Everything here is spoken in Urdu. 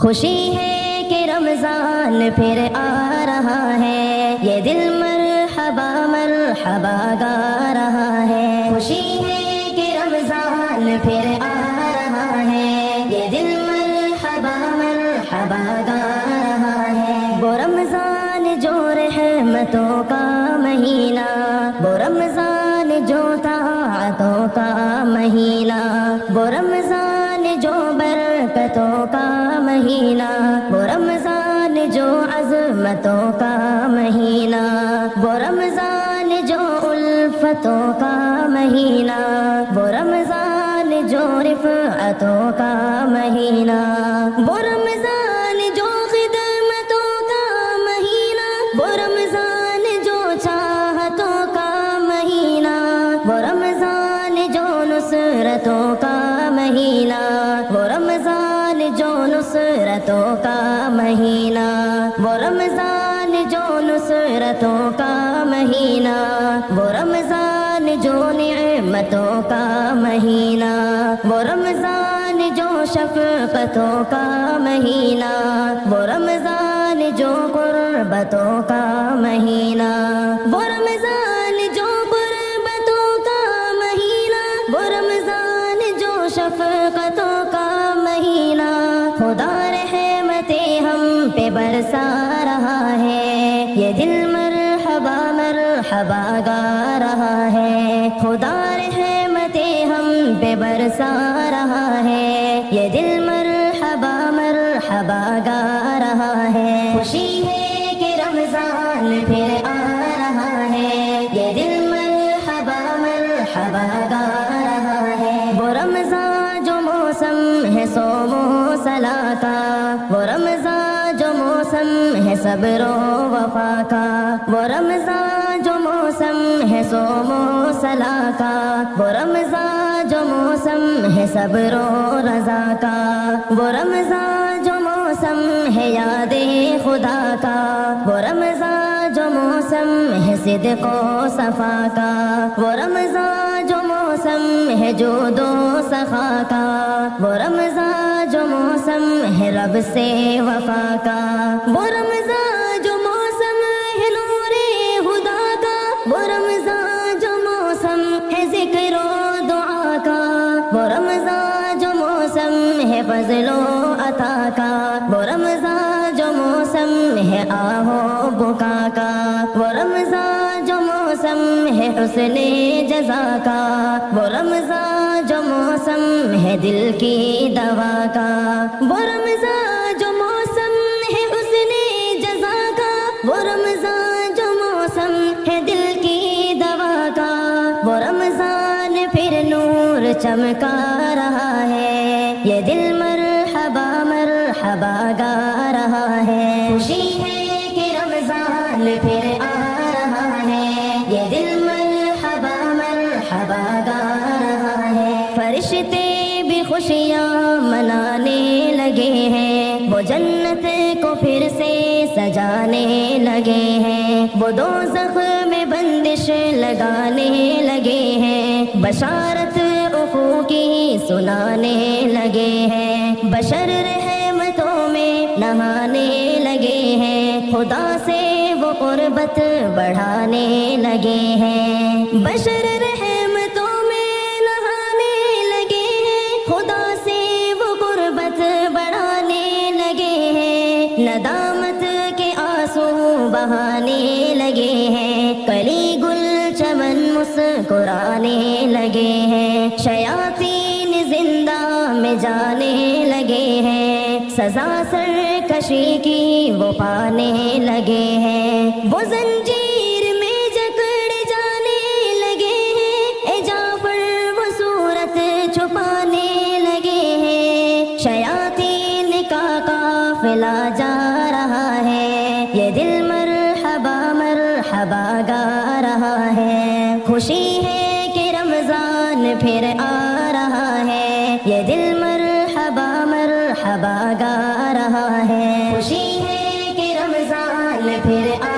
خوشی ہے کہ رمضان پھر آ رہا ہے، یہ دل مرحبا مرحبا گا رہا ہے۔ خوشی ہے کہ رمضان پھر آ رہا ہے، یہ دل مرحبا مرحبا گا رہا ہے۔ وہ رمضان جو رحمتوں کا مہینہ، وہ رمضان جو طاعتوں کا مہینہ، وہ رمضان جو برکتوں کا مہینہ، وہ رمضان جو عظمتوں کا مہینہ، وہ رمضان جو الفتوں کا مہینہ، وہ رمضان جو رفعتوں کا مہینہ، وہ رمضان جو خدمتوں کا مہینہ، وہ رمضان جو چاہتوں کا مہینہ، وہ رمضان جو نصرتوں کا مہینہ، وہ رمضان جو نصرتوں کا مہینہ، وہ رمضان جو نصرتوں کا مہینہ، وہ رمضان جو نعمتوں کا مہینہ، وہ رمضان جو شفقتوں کا مہینہ، وہ رمضان جو قربتوں کا مہینہ، وہ رمضان جو قربتوں کا مہینہ، وہ رمضان جو شفقتوں کا مہینہ۔ خدا رحمتیں ہم پہ برسا رہا ہے، یہ دل مرحبا مرحبا گا رہا ہے۔ خدا رحمتیں ہم پہ برسا رہا ہے، یہ دل مرحبا مرحبا گا رہا ہے۔ خوشی ہے کہ رمضان پھر آ رہا ہے، یہ دل مرحبا مرحبا گا رہا ہے۔ وہ رمضان جو موسم ہے صوم و صلاح کا، وہ رمضان جو موسم ہے صبر و وفا کا، وہ رمضان جو موسم ہے صوم و صلاح کا، وہ رمضان جو موسم ہے صبر و رضا کا، وہ رمضان جو موسم ہے یاد خدا کا، وہ رمضان جو موسم ہے صدق و صفا کا، وہ رمضان جو موسم ہے جود و سخا کا، وہ رمضان جو موسم ہے رب سے وفا کا، وہ رمضان جو موسم ہے نور خدا کا، وہ رمضان جو موسم ہے ذکر و دعا کا، وہ رمضان جو موسم ہے فضل و عطا کا، وہ رمضان جو موسم ہے آہ و بکا کا، وہ رمضان جو موسم ہے حسن جزا کا، وہ رمضان جو موسم ہے دل کی دوا کا، وہ رمضان جو موسم ہے حسن جزا کا، وہ رمضان جو موسم ہے دل کی دوا کا، وہ رمضان پھر نور چمکا رہا ہے، یہ دل مرحبا مرحبا گا رہا ہے۔ خوشی ہے کہ رمضان پھر آ رہا ہے، یہ دل مرحبا مرحبا گا رہا ہے۔ فرشتے بھی خوشیاں منانے لگے ہیں، وہ جنت کو پھر سے سجانے لگے ہیں، وہ دوزخ میں بندش لگانے لگے ہیں، بشارت کی سنانے لگے ہیں، بشر رحمتوں میں نہانے لگے ہیں، خدا سے وہ قربت بڑھانے لگے ہیں، بشر رحمتوں میں نہانے لگے ہیں، خدا سے وہ قربت بڑھانے لگے ہیں، ندامت کے آنسو بہانے لگے ہیں، کلی گل چمن مسکرانے لگے ہیں، شیاطین زندہ میں جانے لگے ہیں، سزا سرکشی کی وہ پانے لگے ہیں، وہ زنجیر میں جکڑ جانے لگے ہیں، اے جعفر وہ صورت چھپانے لگے ہیں، شیاطین کا قافلہ جا رہا ہے، یہ دل مرحبا مرحبا گا رہا ہے۔ خوشی ہے کہ رمضان پھر آ رہا ہے، یہ دل مرحبا مرحبا گا رہا ہے۔ خوشی ہے کہ رمضان پھر آ